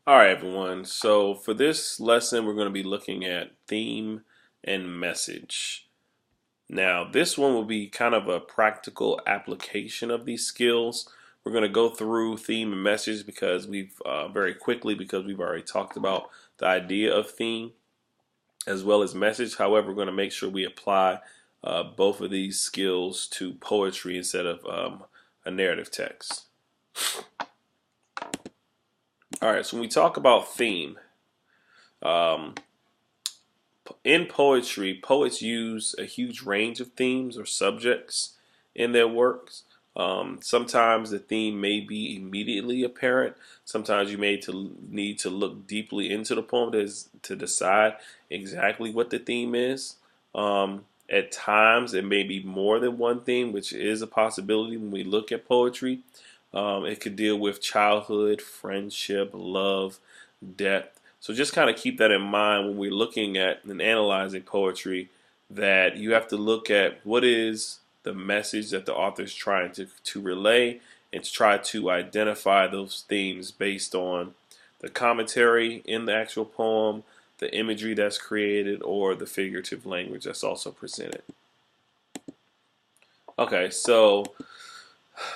All right, everyone. So for this lesson, we're going to be looking at theme and message. Now, this one will be kind of a practical application of these skills. We're going to go through theme and message because very quickly because we've already talked about the idea of theme as well as message. However, we're going to make sure we apply both of these skills to poetry instead of a narrative text. All right, so when we talk about theme, um, in poetry, poets use a huge range of themes or subjects in their works. Sometimes the theme may be immediately apparent. Sometimes you may need to look deeply into the poem to decide exactly what the theme is. At times, it may be more than one theme, which is a possibility when we look at poetry. It could deal with childhood, friendship, love, depth. So just kind of keep that in mind when we're looking at and analyzing poetry, that you have to look at what is the message that the author is trying to relay, and to try to identify those themes based on the commentary in the actual poem, the imagery that's created, or the figurative language that's also presented. Okay, so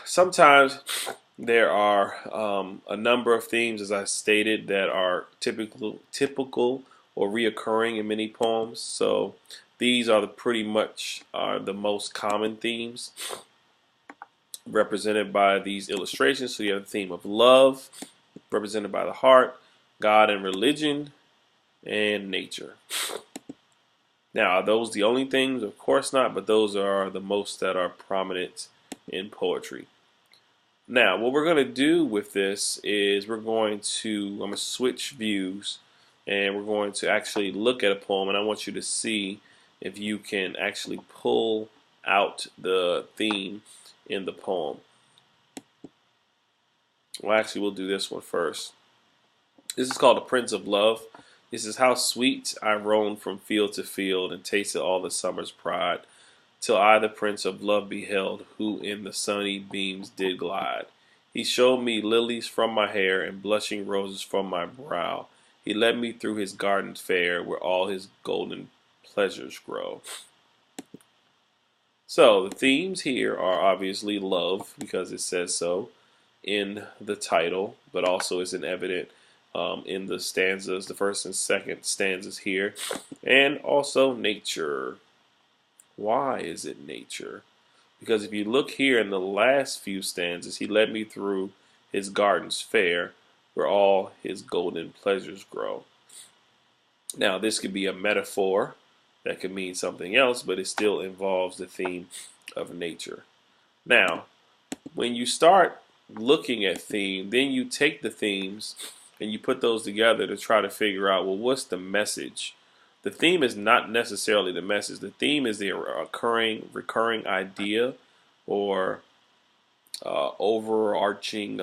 sometimes there are a number of themes, as I stated, that are typical or reoccurring in many poems. So these are pretty much the most common themes represented by these illustrations. So you have the theme of love, represented by the heart, God and religion, and nature. Now, are those the only things? Of course not, but those are the most that are prominent in poetry. Now, what we're going to do with this is I'm going to switch views, and we're going to actually look at a poem, and I want you to see if you can actually pull out the theme in the poem. Well, actually, we'll do this one first. This is called The Prince of Love. This is how sweet I roamed from field to field and tasted all the summer's pride, till I the Prince of Love beheld, who in the sunny beams did glide. He showed me lilies from my hair and blushing roses from my brow. He led me through his garden fair, where all his golden pleasures grow. So the themes here are obviously love, because it says so in the title, but also is evident in the stanzas, the first and second stanzas here, and also nature. Why is it nature? Because if you look here in the last few stanzas, he led me through his gardens fair, where all his golden pleasures grow. Now, this could be a metaphor that could mean something else, but it still involves the theme of nature. Now, when you start looking at theme, then you take the themes and you put those together to try to figure out, well, what's the message? The theme is not necessarily the message. The theme is the recurring idea or overarching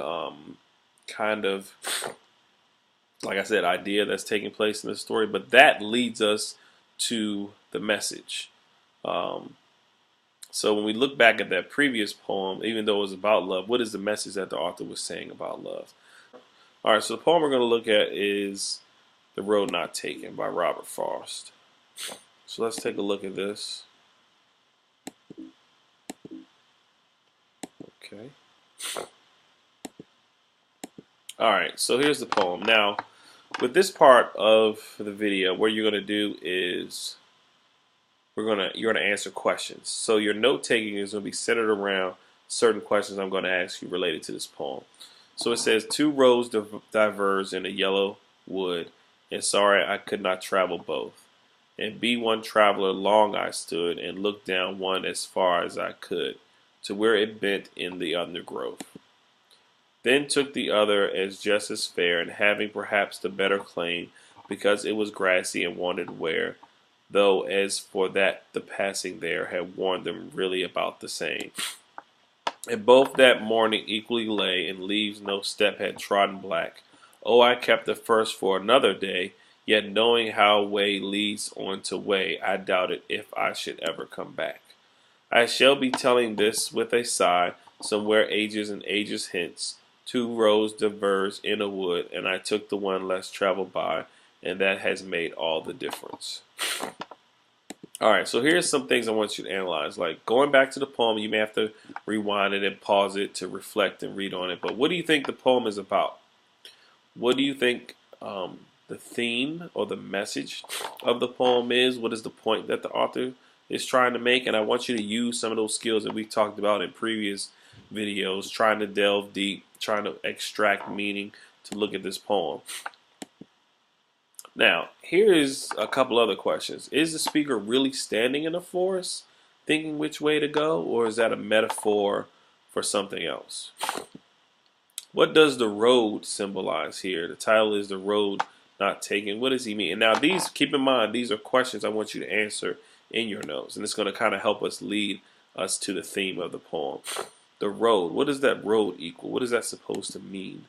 kind of, like I said, idea that's taking place in the story. But that leads us to the message. So when we look back at that previous poem, even though it was about love, what is the message that the author was saying about love? All right, so the poem we're going to look at is The Road Not Taken by Robert Frost. So let's take a look at this. Okay. All right, so here's the poem. Now, with this part of the video, what you're going to do is you're going to answer questions. So your note taking is going to be centered around certain questions I'm going to ask you related to this poem. So it says, two roads diverge in a yellow wood, and sorry I could not travel both. And be one traveler long I stood, and looked down one as far as I could, to where it bent in the undergrowth. Then took the other as just as fair, and having perhaps the better claim, because it was grassy and wanted wear, though as for that the passing there had warned them really about the same. And both that morning equally lay, and leaves no step had trodden black. Oh, I kept the first for another day, yet knowing how way leads on to way, I doubted if I should ever come back. I shall be telling this with a sigh, somewhere ages and ages hence, Two roads diverged in a wood, and I took the one less traveled by, and that has made all the difference. All right, so here's some things I want you to analyze. Like going back to the poem, you may have to rewind it and pause it to reflect and read on it. But what do you think the poem is about? What do you think the theme or the message of the poem is? What is the point that the author is trying to make? And I want you to use some of those skills that we've talked about in previous videos, trying to delve deep, trying to extract meaning to look at this poem. Now, here is a couple other questions. Is the speaker really standing in the forest, thinking which way to go, or is that a metaphor for something else? What does the road symbolize here? The title is The Road Not Taken. What does he mean? And now these, keep in mind, these are questions I want you to answer in your notes. And it's going to kind of help us lead us to the theme of the poem. The road, what does that road equal? What is that supposed to mean?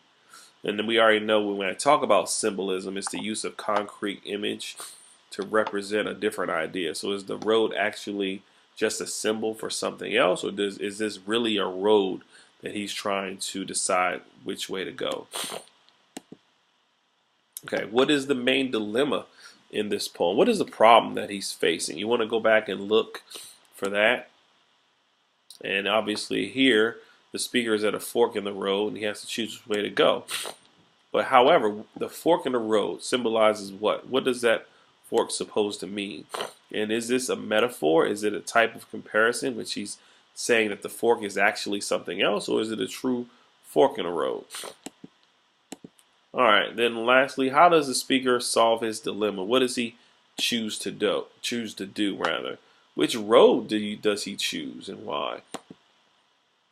And then we already know when I talk about symbolism, it's the use of concrete image to represent a different idea. So is the road actually just a symbol for something else, or is this really a road that he's trying to decide which way to go? Okay, what is the main dilemma in this poem? What is the problem that he's facing? You want to go back and look for that. And obviously here, the speaker is at a fork in the road and he has to choose which way to go. But however, the fork in the road symbolizes what? What does that fork supposed to mean? And is this a metaphor? Is it a type of comparison which he's saying that the fork is actually something else, or is it a true fork in the road? All right, then lastly, how does the speaker solve his dilemma? What does he choose to do? Which road does he choose, and why?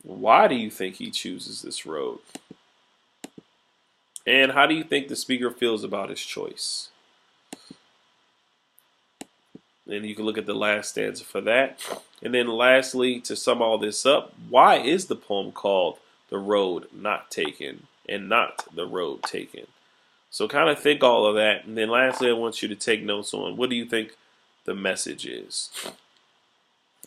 Why do you think he chooses this road? And how do you think the speaker feels about his choice? And you can look at the last stanza for that. And then lastly, to sum all this up, why is the poem called The Road Not Taken and not The Road Taken? So kind of think all of that. And then lastly, I want you to take notes on what do you think the message is.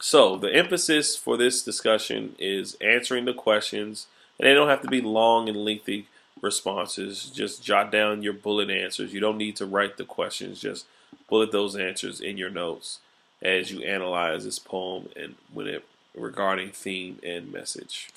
So the emphasis for this discussion is answering the questions. And they don't have to be long and lengthy responses. Just jot down your bullet answers. You don't need to write the questions. Just bullet those answers in your notes as you analyze this poem and regarding theme and message.